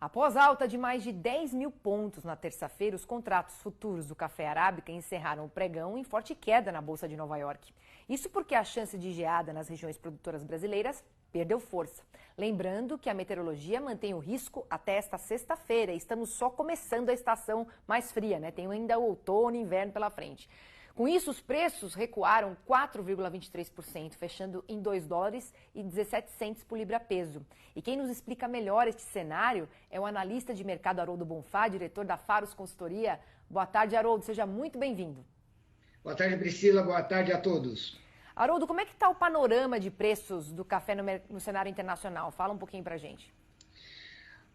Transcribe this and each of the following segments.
Após alta de mais de 10 mil pontos na terça-feira, os contratos futuros do café arábica encerraram o pregão em forte queda na Bolsa de Nova York. Isso porque a chance de geada nas regiões produtoras brasileiras perdeu força. Lembrando que a meteorologia mantém o risco até esta sexta-feira. Estamos só começando a estação mais fria, né? Tem ainda o outono e inverno pela frente. Com isso, os preços recuaram 4,23%, fechando em $2,17 por libra-peso. E quem nos explica melhor este cenário é o analista de mercado Haroldo Bonfá, diretor da Faros Consultoria. Boa tarde, Haroldo. Seja muito bem-vindo. Boa tarde, Priscila. Boa tarde a todos. Haroldo, como é que está o panorama de preços do café no cenário internacional? Fala um pouquinho para a gente.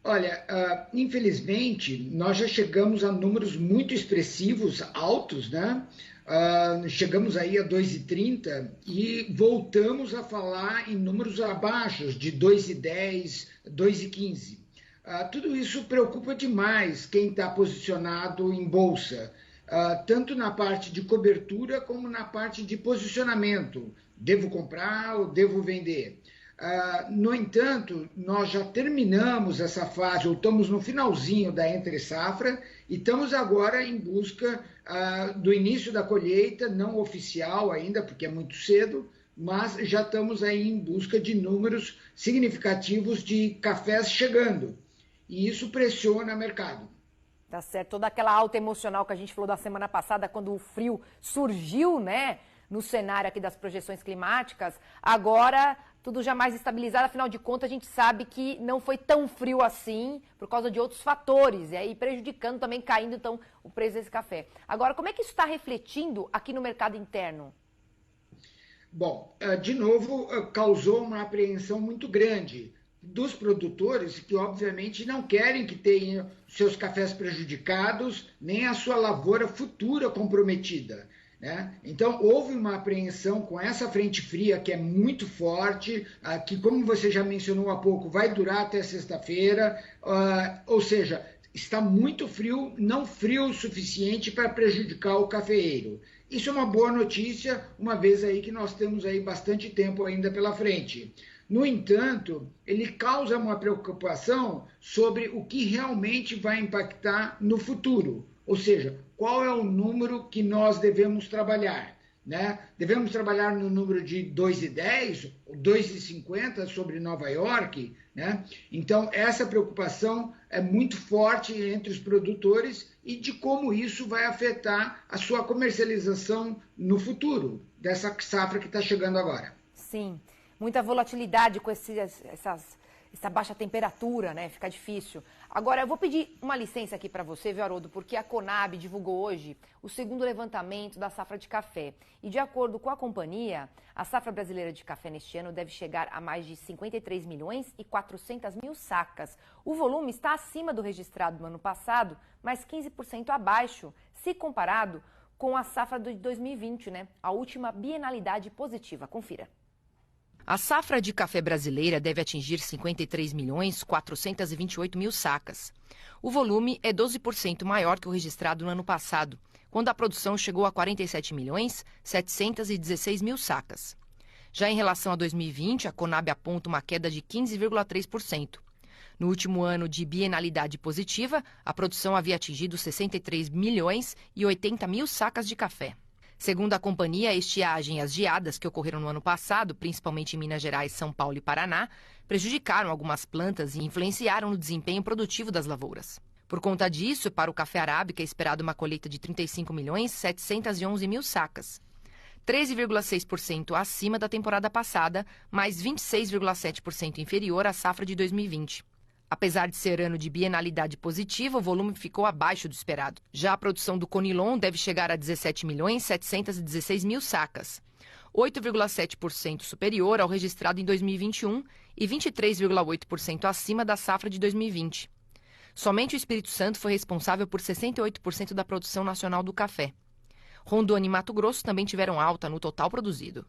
Olha, infelizmente, nós já chegamos a números muito expressivos, altos, né? Chegamos aí a 2,30 e voltamos a falar em números abaixo de 2,10, 2,15. Tudo isso preocupa demais quem está posicionado em bolsa, tanto na parte de cobertura como na parte de posicionamento. Devo comprar ou devo vender? No entanto, nós já terminamos essa fase, ou estamos no finalzinho da entre-safra, e estamos agora em busca do início da colheita, não oficial ainda, porque é muito cedo, mas já estamos aí em busca de números significativos de cafés chegando, e isso pressiona o mercado. Tá certo, toda aquela alta emocional que a gente falou da semana passada, quando o frio surgiu, né, no cenário aqui das projeções climáticas, agora tudo já mais estabilizado, afinal de contas a gente sabe que não foi tão frio assim por causa de outros fatores, e aí prejudicando também, caindo então o preço desse café. Agora, como é que isso está refletindo aqui no mercado interno? Bom, de novo, causou uma apreensão muito grande dos produtores que obviamente não querem que tenham seus cafés prejudicados, nem a sua lavoura futura comprometida, né? Então, houve uma apreensão com essa frente fria que é muito forte, que, como você já mencionou há pouco, vai durar até sexta-feira, ou seja, está muito frio, não frio o suficiente para prejudicar o cafeeiro. Isso é uma boa notícia, uma vez aí que nós temos aí bastante tempo ainda pela frente. No entanto, ele causa uma preocupação sobre o que realmente vai impactar no futuro, ou seja, qual é o número que nós devemos trabalhar, né? Devemos trabalhar no número de 2,10 ou 2,50 sobre Nova York, né? Então, essa preocupação é muito forte entre os produtores e de como isso vai afetar a sua comercialização no futuro, dessa safra que está chegando agora. Sim, muita volatilidade com essa baixa temperatura, né? Fica difícil. Agora, eu vou pedir uma licença aqui para você, viu, Haroldo, porque a Conab divulgou hoje o segundo levantamento da safra de café. E, de acordo com a companhia, a safra brasileira de café neste ano deve chegar a mais de 53 milhões e 400 mil sacas. O volume está acima do registrado no ano passado, mas 15% abaixo, se comparado com a safra de 2020, né? A última bienalidade positiva. Confira. A safra de café brasileira deve atingir 53 milhões 428 mil sacas. O volume é 12% maior que o registrado no ano passado, quando a produção chegou a 47 milhões 716 mil sacas. Já em relação a 2020, a Conab aponta uma queda de 15,3%. No último ano de bienalidade positiva, a produção havia atingido 63 milhões e 80 mil sacas de café. Segundo a companhia, a estiagem e as geadas que ocorreram no ano passado, principalmente em Minas Gerais, São Paulo e Paraná, prejudicaram algumas plantas e influenciaram no desempenho produtivo das lavouras. Por conta disso, para o café arábica é esperada uma colheita de 35 milhões 711 mil sacas, 13,6% acima da temporada passada, mas 26,7% inferior à safra de 2020. Apesar de ser ano de bienalidade positiva, o volume ficou abaixo do esperado. Já a produção do Conilon deve chegar a 17 milhões 716 mil sacas, 8,7% superior ao registrado em 2021 e 23,8% acima da safra de 2020. Somente o Espírito Santo foi responsável por 68% da produção nacional do café. Rondônia e Mato Grosso também tiveram alta no total produzido.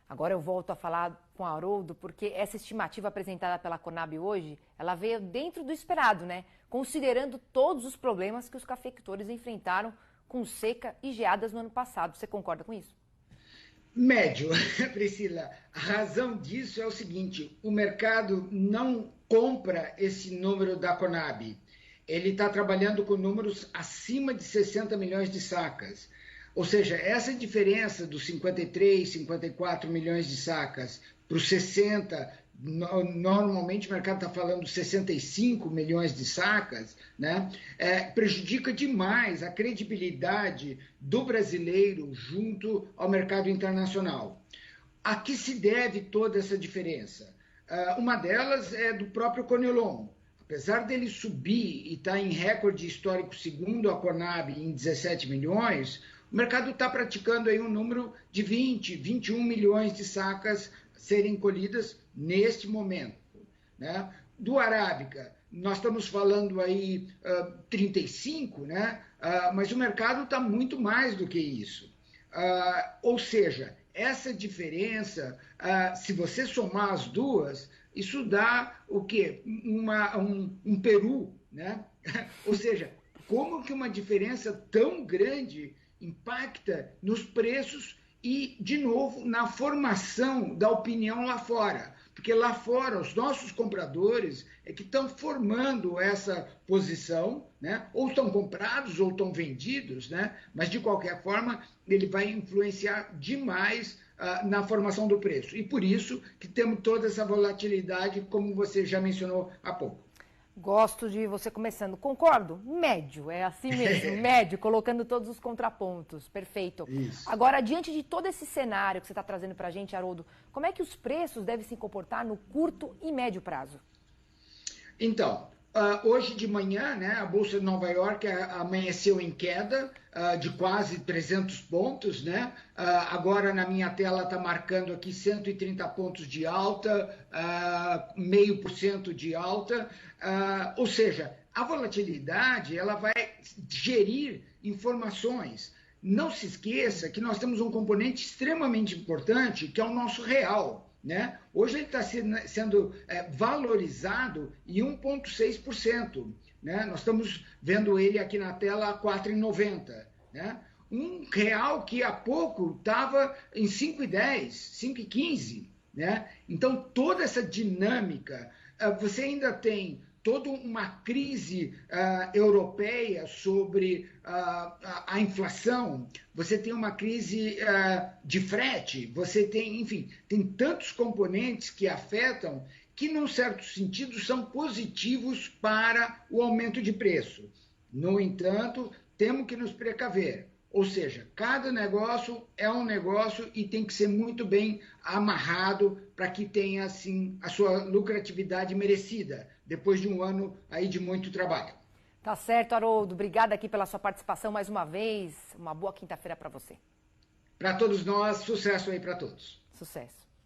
Agora eu volto a falar com o Haroldo, porque essa estimativa apresentada pela Conab hoje, ela veio dentro do esperado, né? Considerando todos os problemas que os cafeicultores enfrentaram com seca e geadas no ano passado. Você concorda com isso? Médio, Priscila. A razão disso é o seguinte: o mercado não compra esse número da Conab. Ele está trabalhando com números acima de 60 milhões de sacas. Ou seja, essa diferença dos 53, 54 milhões de sacas para os 60, normalmente o mercado está falando 65 milhões de sacas, né? Prejudica demais a credibilidade do brasileiro junto ao mercado internacional. A que se deve toda essa diferença? Uma delas é do próprio Conilon. Apesar dele subir e estar em recorde histórico segundo a Conab em 17 milhões, o mercado está praticando aí um número de 20, 21 milhões de sacas serem colhidas neste momento, né? Do Arábica, nós estamos falando aí 35, né? Mas o mercado está muito mais do que isso. Ou seja, essa diferença, se você somar as duas, isso dá o quê? Um Peru, né? Ou seja, como que uma diferença tão grande impacta nos preços e, de novo, na formação da opinião lá fora. Porque lá fora, os nossos compradores é que estão formando essa posição, né? Ou estão comprados ou estão vendidos, né? Mas, de qualquer forma, ele vai influenciar demais na formação do preço. E por isso que temos toda essa volatilidade, como você já mencionou há pouco. Gosto de você começando. Concordo? Médio, é assim mesmo, médio, colocando todos os contrapontos. Perfeito. Isso. Agora, diante de todo esse cenário que você está trazendo para a gente, Haroldo, como é que os preços devem se comportar no curto e médio prazo? Então, hoje de manhã, né, a Bolsa de Nova York amanheceu em queda de quase 300 pontos, né? Agora na minha tela está marcando aqui 130 pontos de alta, 0,5% de alta, ou seja, a volatilidade ela vai gerir informações. Não se esqueça que nós temos um componente extremamente importante que é o nosso real. Né? Hoje ele está sendo valorizado em 1,6%. Né? Nós estamos vendo ele aqui na tela a 4,90. Né? Um real que há pouco estava em 5,10, 5,15. Né? Então, toda essa dinâmica, você ainda tem toda uma crise europeia sobre a inflação, você tem uma crise de frete, você tem, enfim, tem tantos componentes que afetam que, num certo sentido, são positivos para o aumento de preço. No entanto, temos que nos precaver. Ou seja, cada negócio é um negócio e tem que ser muito bem amarrado para que tenha, assim, a sua lucratividade merecida, depois de um ano aí de muito trabalho. Tá certo, Haroldo. Obrigada aqui pela sua participação mais uma vez. Uma boa quinta-feira para você. Para todos nós, sucesso aí para todos. Sucesso.